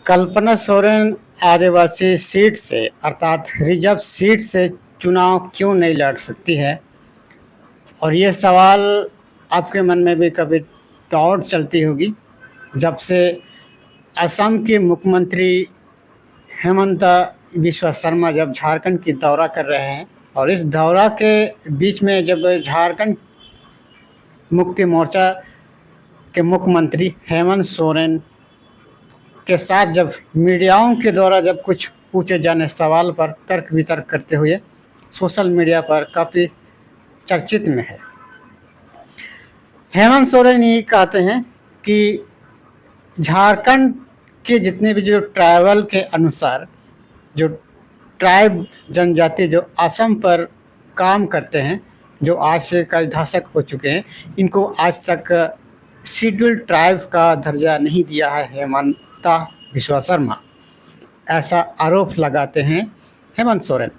कल्पना सोरेन आदिवासी seat से अर्थात reserve seat से चुनाव क्यों नहीं लड़ सकती है? और ये सवाल आपके मन में भी कभी दौड़ चलती होगी जब से असम के मुख्यमंत्री हेमंत बिस्वा शर्मा जब झारखंड की दौरा कर रहे हैं और इस दौरा के बीच में जब झारखंड मुक्ति मोर्चा के मुख्यमंत्री हेमंत सोरेन के साथ जब मीडियाओं के द्वारा जब कुछ पूछे जाने सवाल पर तर्क वितर्क करते हुए सोशल मीडिया पर काफ़ी चर्चित में है। हेमंत सोरेन ये कहते हैं कि झारखंड के जितने भी जो ट्राइबल के अनुसार जो ट्राइब जनजाति जो असम पर काम करते हैं, जो आज से कई दशक हो चुके हैं, इनको आज तक शेड्यूल ट्राइब का दर्जा नहीं दिया है हेमंत बिस्वा शर्मा, ऐसा आरोप लगाते हैं हेमंत सोरेन।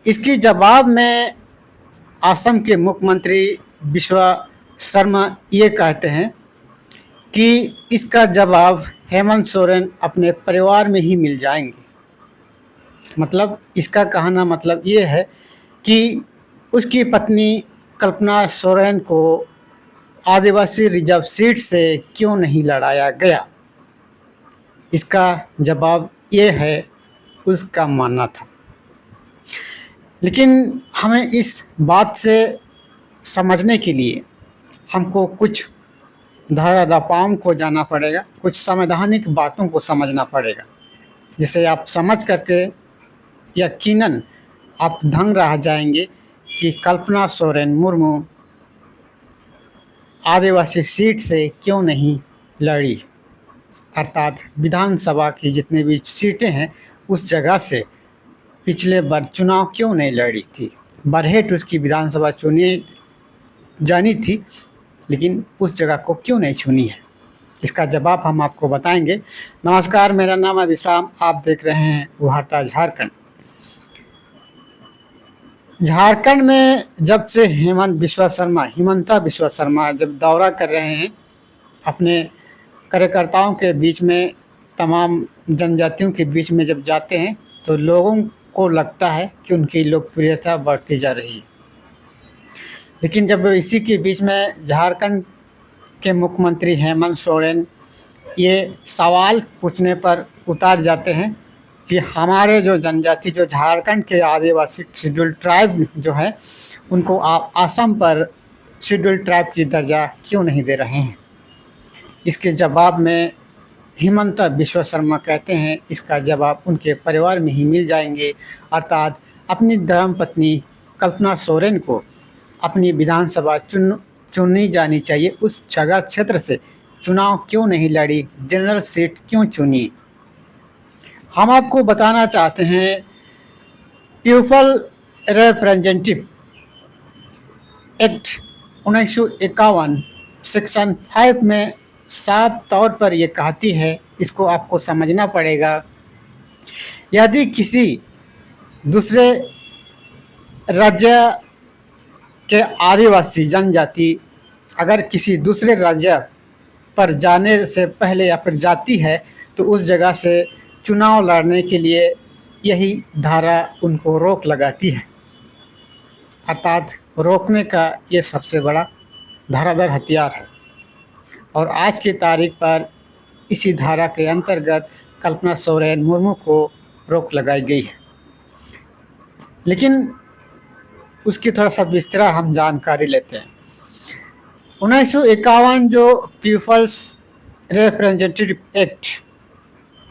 इसके जवाब में असम के मुख्यमंत्री बिस्वा शर्मा ये कहते हैं कि इसका जवाब हेमंत सोरेन अपने परिवार में ही मिल जाएंगे। मतलब इसका कहना मतलब ये है कि उसकी पत्नी कल्पना सोरेन को आदिवासी रिजर्व सीट से क्यों नहीं लड़ाया गया, इसका जवाब ये है, उसका मानना था। लेकिन हमें इस बात से समझने के लिए हमको कुछ धारादापाओं को जानना पड़ेगा, कुछ संवैधानिक बातों को समझना पड़ेगा, जिसे आप समझ करके यकीनन आप दंग रह जाएंगे कि कल्पना सोरेन मुर्मू आदिवासी सीट से क्यों नहीं लड़ी, अर्थात विधानसभा की जितनी भी सीटें हैं उस जगह से पिछले बार चुनाव क्यों नहीं लड़ी थी। बरहेट उसकी विधानसभा चुनी जानी थी, लेकिन उस जगह को क्यों नहीं चुनी है, इसका जवाब हम आपको बताएंगे। नमस्कार, मेरा नाम है विश्राम, आप देख रहे हैं वार्ता झारखंड। झारखंड में जब से हिमंता बिस्वा शर्मा जब दौरा कर रहे हैं अपने कार्यकर्ताओं के बीच में, तमाम जनजातियों के बीच में जब जाते हैं तो लोगों को लगता है कि उनकी लोकप्रियता बढ़ती जा रही है। लेकिन जब इसी के बीच में झारखंड के मुख्यमंत्री हेमंत सोरेन ये सवाल पूछने पर उतार जाते हैं कि हमारे जो जनजाति जो झारखंड के आदिवासी शेड्यूल ट्राइब जो है उनको आप असम पर शेड्यूल ट्राइब की दर्जा क्यों नहीं दे रहे हैं, इसके जवाब में हेमंत बिस्वा शर्मा कहते हैं इसका जवाब उनके परिवार में ही मिल जाएंगे, अर्थात अपनी धर्मपत्नी कल्पना सोरेन को अपनी विधानसभा चुनी जानी चाहिए। उस जगह क्षेत्र से चुनाव क्यों नहीं लड़ी, जनरल सीट क्यों चुनी। हम आपको बताना चाहते हैं पीपल रिप्रेजेंटेटिव एक्ट 1951 सेक्शन 5 में साफ तौर पर यह कहती है, इसको आपको समझना पड़ेगा, यदि किसी दूसरे राज्य के आदिवासी जनजाति अगर किसी दूसरे राज्य पर जाने से पहले या फिर जाती है तो उस जगह से चुनाव लड़ने के लिए यही धारा उनको रोक लगाती है, अर्थात रोकने का ये सबसे बड़ा धारादार हथियार है। और आज की तारीख पर इसी धारा के अंतर्गत कल्पना सोरेन मुर्मू को रोक लगाई गई है। लेकिन उसकी थोड़ा सा विस्तार हम जानकारी लेते हैं। 1951 जो पीपल्स रिप्रेजेंटेटिव एक्ट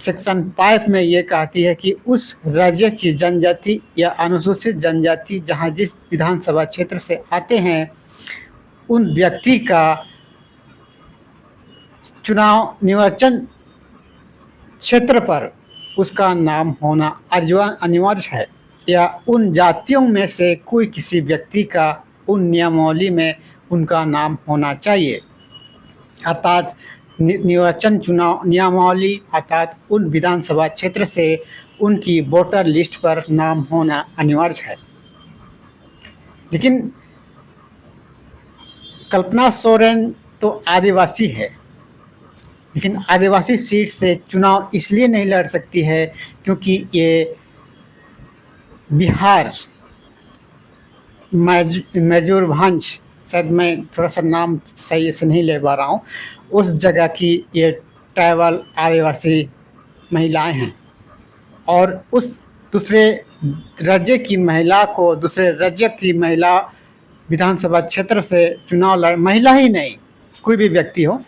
सेक्शन 5 में ये कहती है कि उस राज्य की जनजाति या अनुसूचित जनजाति जहां जिस विधानसभा क्षेत्र से आते हैं उन व्यक्ति का चुनाव निर्वाचन क्षेत्र पर उसका नाम होना अनिवार्य है, या उन जातियों में से कोई किसी व्यक्ति का उन नियमावली में उनका नाम होना चाहिए, अर्थात निर्वाचन चुनाव नियमावली अर्थात उन विधानसभा क्षेत्र से उनकी वोटर लिस्ट पर नाम होना अनिवार्य है। लेकिन कल्पना सोरेन तो आदिवासी है, लेकिन आदिवासी सीट से चुनाव इसलिए नहीं लड़ सकती है क्योंकि ये बिहार मयूरभंज, शायद मैं थोड़ा सा नाम सही से नहीं ले पा रहा हूँ, उस जगह की ये ट्राइबल आदिवासी महिलाएं हैं। और उस दूसरे राज्य की महिला को दूसरे राज्य की महिला विधानसभा क्षेत्र से चुनाव लड़, महिला ही नहीं कोई भी व्यक्ति हो,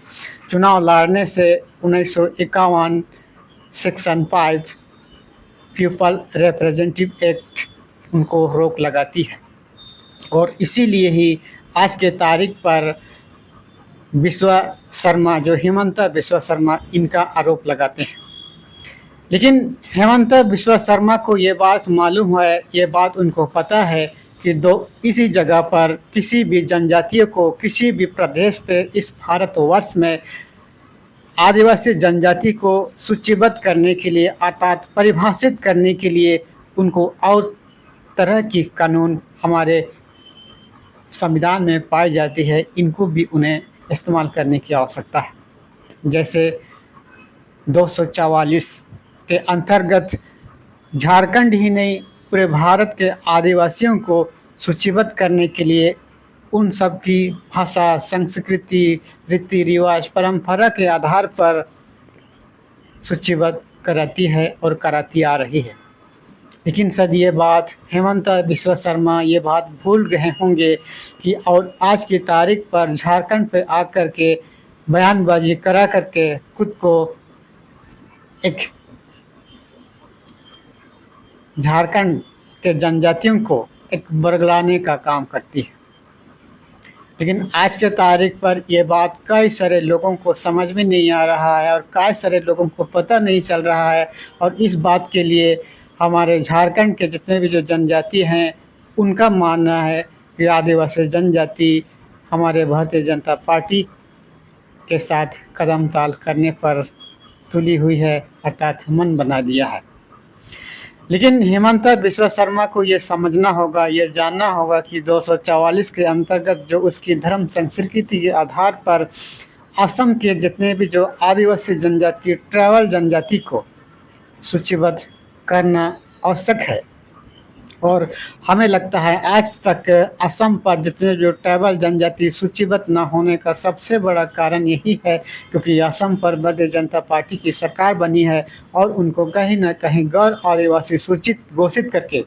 चुनाव लड़ने से 1951 सेक्शन 5 पीपल रिप्रेजेंटेटिव एक्ट उनको रोक लगाती है। और इसीलिए ही आज के तारीख पर विश्वा शर्मा, जो हिमंता बिस्वा शर्मा, इनका आरोप लगाते हैं। लेकिन हेमंत बिस्वा शर्मा को ये बात मालूम है, ये बात उनको पता है कि इसी जगह पर किसी भी जनजातियों को किसी भी प्रदेश पे इस भारतवर्ष में आदिवासी जनजाति को सूचीबद्ध करने के लिए अर्थात परिभाषित करने के लिए उनको और तरह की कानून हमारे संविधान में पाई जाती है, इनको भी उन्हें इस्तेमाल करने की आवश्यकता है। जैसे 244 के अंतर्गत झारखंड ही नहीं पूरे भारत के आदिवासियों को सूचीबद्ध करने के लिए उन सब की भाषा, संस्कृति, रीति रिवाज, परंपरा के आधार पर सूचीबद्ध कराती है और कराती आ रही है। लेकिन सर ये बात हेमंत बिस्वा शर्मा ये बात भूल गए होंगे कि और आज की तारीख पर झारखंड पे आकर के बयानबाजी करा करके खुद को एक झारखंड के जनजातियों को एक बरगलाने का काम करती है। लेकिन आज के तारीख पर ये बात कई सारे लोगों को समझ में नहीं आ रहा है और कई सारे लोगों को पता नहीं चल रहा है। और इस बात के लिए हमारे झारखंड के जितने भी जो जनजाति हैं उनका मानना है कि आदिवासी जनजाति हमारे भारतीय जनता पार्टी के साथ कदम ताल करने पर तुली हुई है, अर्थात मन बना लिया है। लेकिन हेमंत बिस्वा शर्मा को ये समझना होगा, ये जानना होगा कि 244 के अंतर्गत जो उसकी धर्म संस्कृति के आधार पर असम के जितने भी जो आदिवासी जनजाति, ट्राइबल जनजाति को सूचीबद्ध करना आवश्यक है। और हमें लगता है आज तक असम पर जितने जो ट्राइबल जनजाति सूचीबद्ध न होने का सबसे बड़ा कारण यही है क्योंकि असम पर भारतीय जनता पार्टी की सरकार बनी है और उनको कहीं ना कहीं गैर आदिवासी सूचित घोषित करके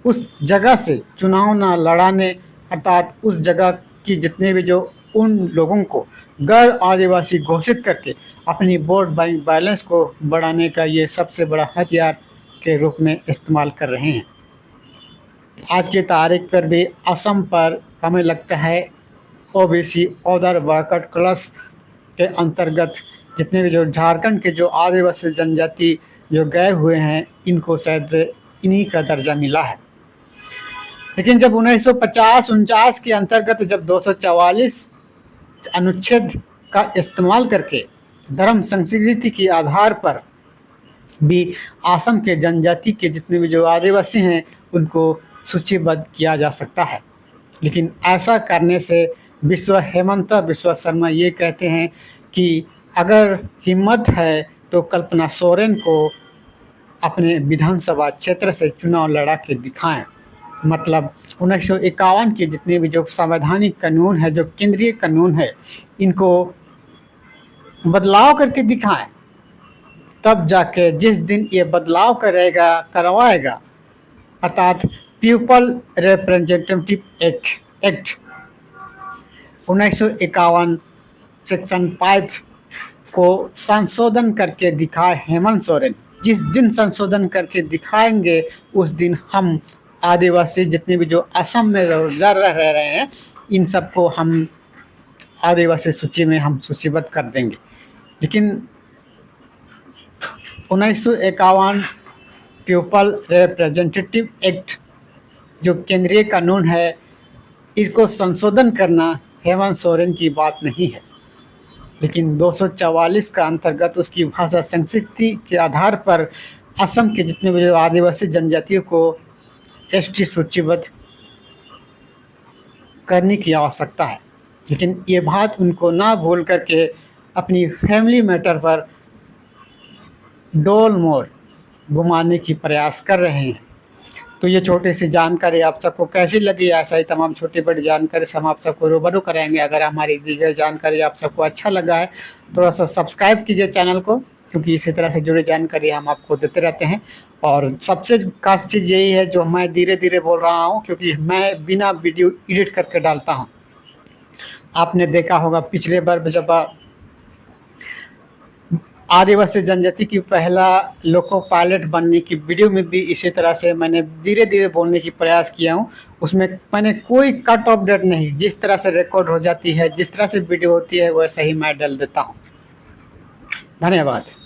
उस जगह से चुनाव न लड़ाने, अर्थात उस जगह की जितने भी जो उन लोगों को गैर आदिवासी घोषित करके अपनी वोट बैंक बैलेंस को बढ़ाने का ये सबसे बड़ा हथियार के रूप में इस्तेमाल कर रहे हैं। आज की तारीख पर भी असम पर हमें लगता है ओबीसी ऑर्डर बैकवर्ड क्लास के अंतर्गत जितने भी जो झारखंड के जो आदिवासी जनजाति जो गए हुए हैं इनको शायद इन्हीं का दर्जा मिला है। लेकिन जब 1950-49 के अंतर्गत जब 244 अनुच्छेद का इस्तेमाल करके धर्म संस्कृति के आधार पर भी असम के जनजाति के जितने भी जो आदिवासी हैं उनको सूचीबद्ध किया जा सकता है। लेकिन ऐसा करने से हेमंत बिस्वा शर्मा ये कहते हैं कि अगर हिम्मत है तो कल्पना सोरेन को अपने विधानसभा क्षेत्र से चुनाव लड़ा के दिखाएं। मतलब 1951 के जितने भी जो संवैधानिक कानून है, जो केंद्रीय कानून है, इनको बदलाव करके दिखाएं। तब जाके जिस दिन ये बदलाव करवाएगा अर्थात पीपल रिप्रेजेंटेटिव एक्ट 1951 सेक्शन 5 को संशोधन करके दिखाए हेमंत सोरेन, जिस दिन संशोधन करके दिखाएंगे उस दिन हम आदिवासी जितने भी जो असम में रह रहे हैं इन सबको हम आदिवासी सूची में हम सूचीबद्ध कर देंगे। लेकिन 1951 पीपल रिप्रेजेंटेटिव एक्ट जो केंद्रीय कानून है इसको संशोधन करना हेमंत सोरेन की बात नहीं है। लेकिन 244 का अंतर्गत उसकी भाषा संस्कृति के आधार पर असम के जितने भी आदिवासी जनजातियों को एसटी सूचीबद्ध करने की आवश्यकता है। लेकिन ये बात उनको ना भूल करके अपनी फैमिली मैटर पर डोल मोड़ घुमाने की प्रयास कर रहे हैं। तो ये छोटी सी जानकारी आप सबको कैसी लगी, ऐसा ही तमाम छोटी बड़ी जानकारी से हम आप सबको रूबरू कराएंगे। अगर हमारी दी गई जानकारी आप सबको अच्छा लगा है, थोड़ा सा सब्सक्राइब कीजिए चैनल को, क्योंकि इसी तरह से जुड़ी जानकारी हम आपको देते रहते हैं। और सबसे खास चीज़ यही है, जो मैं धीरे धीरे बोल रहा हूँ, क्योंकि मैं बिना वीडियो एडिट करके डालता हूँ। आपने देखा होगा पिछले बार जब आदिवासी जनजाति की पहला लोको पायलट बनने की वीडियो में भी इसी तरह से मैंने धीरे धीरे बोलने की प्रयास किया हूँ। उसमें मैंने कोई कट ऑफ डेट नहीं, जिस तरह से रिकॉर्ड हो जाती है, जिस तरह से वीडियो होती है, वैसा ही मैं डाल देता हूँ। धन्यवाद।